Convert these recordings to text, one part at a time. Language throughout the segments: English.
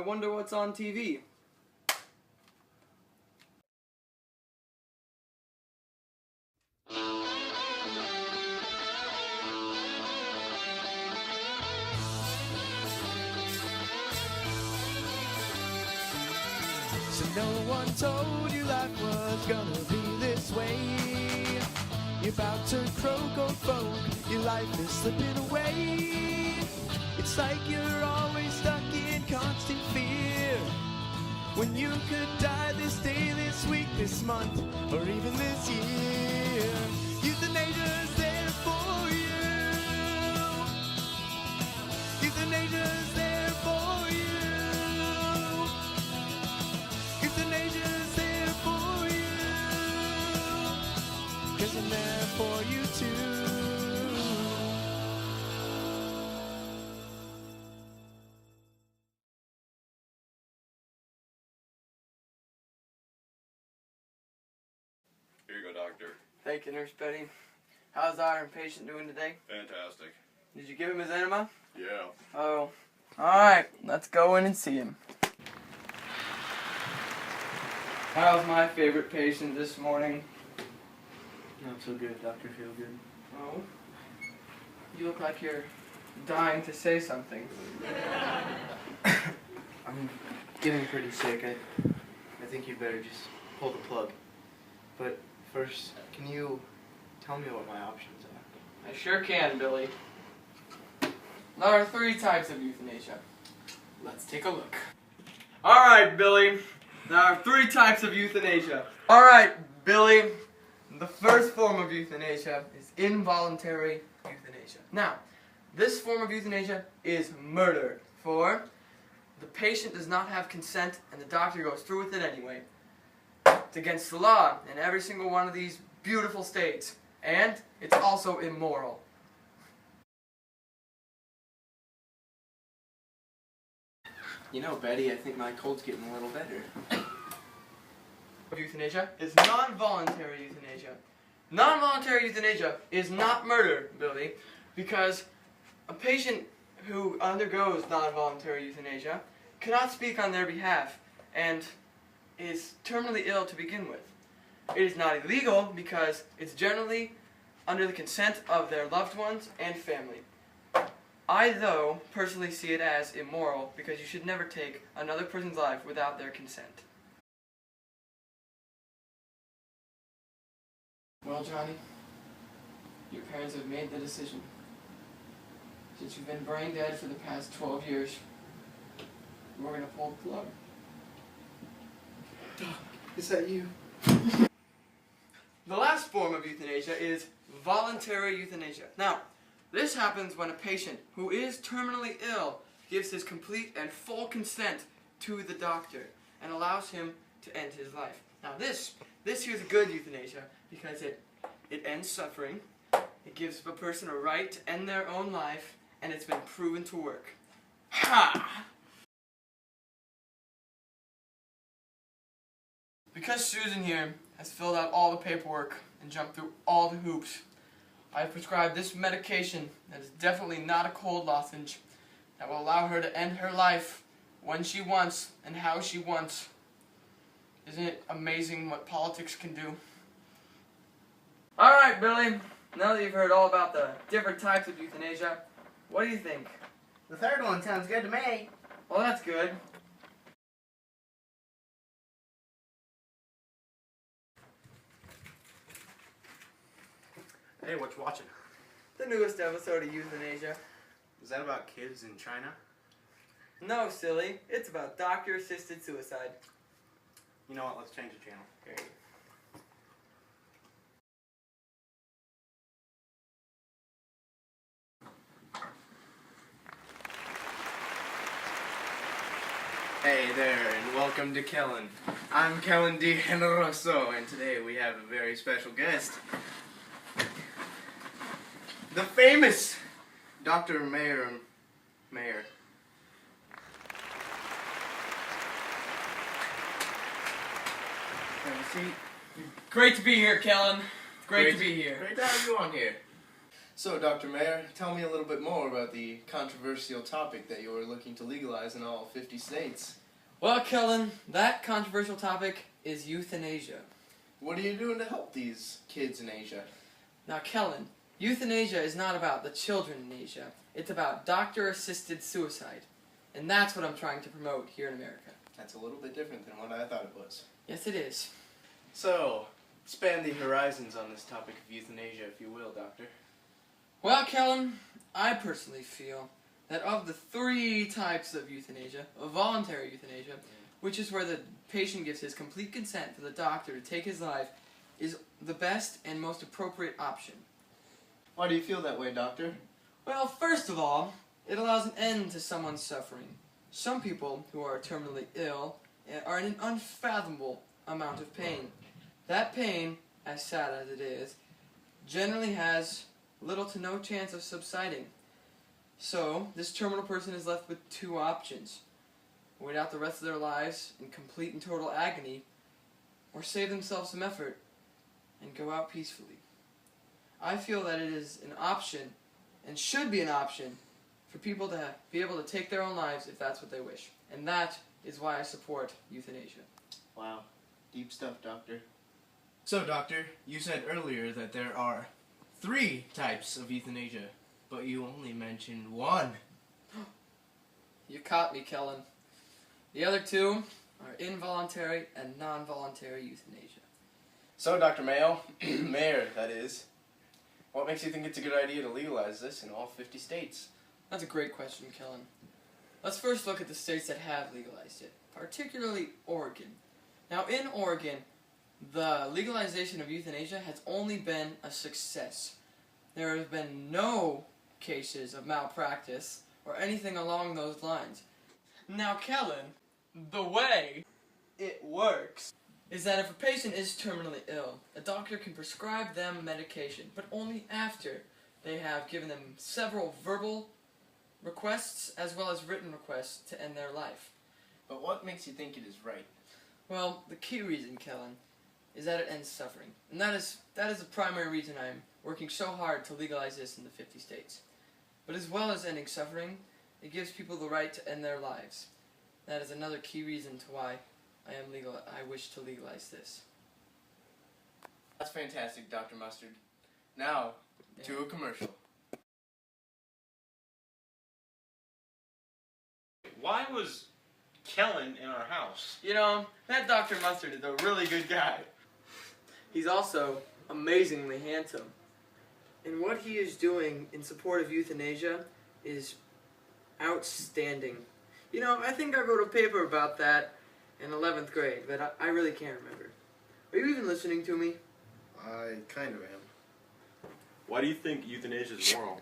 I wonder what's on TV. So no one told you life was gonna be this way. You're about to croak or folk, your life is slipping away. It's like you're always stuck in constant fear, when you could die this day, this week, this month, or even this year. Euthanasia's there for you. Euthanasia's there for you. Euthanasia's there for you, 'cause I'm there for you too. Here you go, doctor. Thank you, Nurse Betty. How's our patient doing today? Fantastic. Did you give him his enema? Yeah. Oh. Alright, let's go in and see him. How's my favorite patient this morning? Not so good, Dr. Feelgood. Oh? You look like you're dying to say something. I'm getting pretty sick. I think you better just pull the plug. But first, can you tell me what my options are? I sure can, Billy. There are 3 types of euthanasia. Let's take a look. Alright, Billy. There are 3 types of euthanasia. Alright, Billy. The first form of euthanasia is involuntary euthanasia. Now, this form of euthanasia is murder, for the patient does not have consent and the doctor goes through with it anyway. It's against the law in every single one of these beautiful states, and it's also immoral. You know, Betty, I think my cold's getting a little better. Euthanasia is non-voluntary euthanasia. Non-voluntary euthanasia is not murder, Billy, because a patient who undergoes non-voluntary euthanasia cannot speak on their behalf and is terminally ill to begin with. It is not illegal because it's generally under the consent of their loved ones and family. I, though, personally see it as immoral because you should never take another person's life without their consent. Well, Johnny, your parents have made the decision. Since you've been brain dead for the past 12 years, we're going to pull the plug. Doc, is that you? The last form of euthanasia is voluntary euthanasia. Now, this happens when a patient who is terminally ill gives his complete and full consent to the doctor and allows him to end his life. Now this here's a good euthanasia because it ends suffering, it gives a person a right to end their own life, and it's been proven to work. Ha! Because Susan here has filled out all the paperwork and jumped through all the hoops, I have prescribed this medication that is definitely not a cold lozenge that will allow her to end her life when she wants and how she wants. Isn't it amazing what politics can do? Alright, Billy, now that you've heard all about the different types of euthanasia, what do you think? The third one sounds good to me. Well, that's good. Hey, what you watching? The newest episode of Euthanasia. Is that about kids in China? No, silly. It's about doctor-assisted suicide. You know what, let's change the channel. Okay. Hey there, and welcome to Kellen. I'm Kellen D. Generoso, and today we have a very special guest. The famous Dr. Mayer. Have a seat. Great to be here, Kellen. Great to be here. Great to have you on here. So, Dr. Mayer, tell me a little bit more about the controversial topic that you are looking to legalize in all 50 states. Well, Kellen, that controversial topic is euthanasia. What are you doing to help these kids in Asia? Now, Kellen, euthanasia is not about the children in Asia. It's about doctor-assisted suicide. And that's what I'm trying to promote here in America. That's a little bit different than what I thought it was. Yes, it is. So, expand the horizons on this topic of euthanasia, if you will, Doctor. Well, Kellen, I personally feel that of the 3 types of euthanasia, of voluntary euthanasia, which is where the patient gives his complete consent for the doctor to take his life, is the best and most appropriate option. Why do you feel that way, Doctor? Well, first of all, it allows an end to someone's suffering. Some people who are terminally ill are in an unfathomable amount of pain. That pain, as sad as it is, generally has little to no chance of subsiding. So, this terminal person is left with 2 options. Wait out the rest of their lives in complete and total agony, or save themselves some effort and go out peacefully. I feel that it is an option, and should be an option, for people to be able to take their own lives if that's what they wish. And that is why I support euthanasia. Wow. Deep stuff, Doctor. So, Doctor, you said earlier that there are 3 types of euthanasia, but you only mentioned 1. You caught me, Kellen. The other 2 are involuntary and non-voluntary euthanasia. So, Dr. Mayer, that is, what makes you think it's a good idea to legalize this in all 50 states? That's a great question, Kellen. Let's first look at the states that have legalized it, particularly Oregon. Now, in Oregon, the legalization of euthanasia has only been a success. There have been no cases of malpractice or anything along those lines. Now, Kellen, the way it works is that if a patient is terminally ill, a doctor can prescribe them medication, but only after they have given them several verbal requests as well as written requests to end their life. But what makes you think it is right? Well, the key reason, Kellen, is that it ends suffering. And that is the primary reason I am working so hard to legalize this in the 50 states. But as well as ending suffering, it gives people the right to end their lives. That is another key reason to why I wish to legalize this. That's fantastic, Dr. Mustard. Now, to a commercial. Why was Kellen in our house? You know, that Dr. Mustard is a really good guy. He's also amazingly handsome. And what he is doing in support of euthanasia is outstanding. You know, I think I wrote a paper about that in 11th grade, but I really can't remember. Are you even listening to me? I kind of am. Why do you think euthanasia is moral?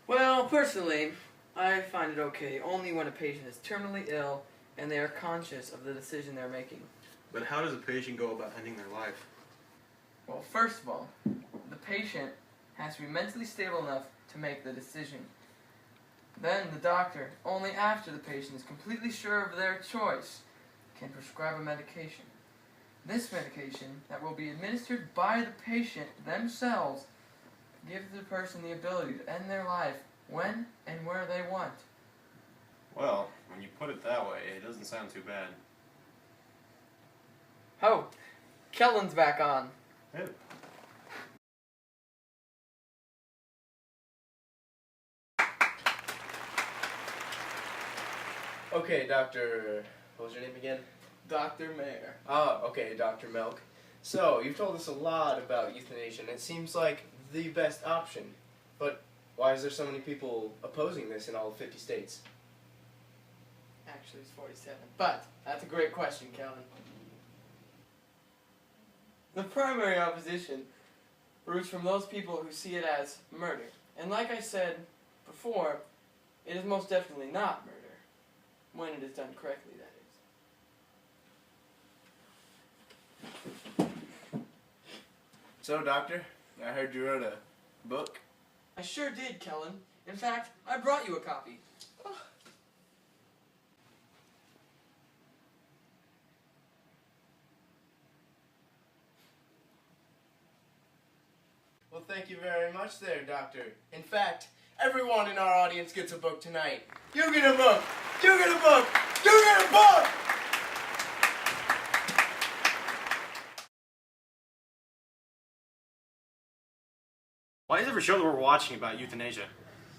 Well, personally, I find it okay only when a patient is terminally ill and they are conscious of the decision they're making. But how does a patient go about ending their life? Well, first of all, the patient has to be mentally stable enough to make the decision. Then the doctor, only after the patient is completely sure of their choice, can prescribe a medication. This medication, that will be administered by the patient themselves, gives the person the ability to end their life when and where they want. Well, when you put it that way, it doesn't sound too bad. Oh, Kellen's back on. Hey. Okay, Dr. What was your name again? Dr. Mayer. Ah, okay, Dr. Milk. So, you've told us a lot about euthanasia, and it seems like the best option. But why is there so many people opposing this in all 50 states? Actually, it's 47. But that's a great question, Kellen. The primary opposition roots from those people who see it as murder. And like I said before, it is most definitely not murder. When it is done correctly, that is. So, Doctor, I heard you wrote a book. I sure did, Kellen. In fact, I brought you a copy. Well, thank you very much there, Doctor. In fact, everyone in our audience gets a book tonight. You get a book! You get a book! You get a book! Why is every show that we're watching about euthanasia?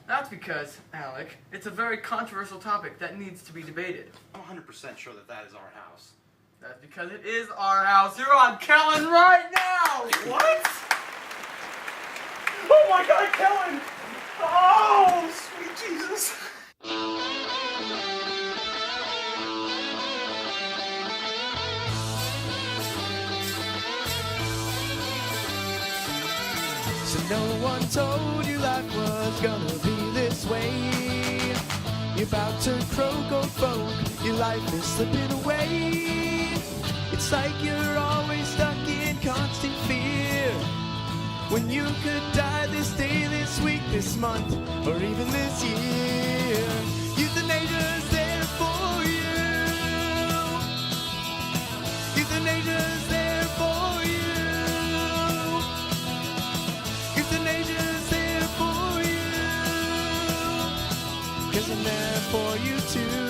That's because, Alec, it's a very controversial topic that needs to be debated. I'm 100% sure that that is our house. That's because it is our house. You're on Kellen right now! What? Oh my God, Kellen! Oh, sweet Jesus! So no one told you life was gonna be this way. You're about to croak, old folk, your life is slipping away. It's like you're always stuck in constant fear, when you could die this day, this week, this month, or even this year. Euthanasia's there for you. Euthanasia's there for you. Euthanasia's there for you, 'cause I'm there for you too.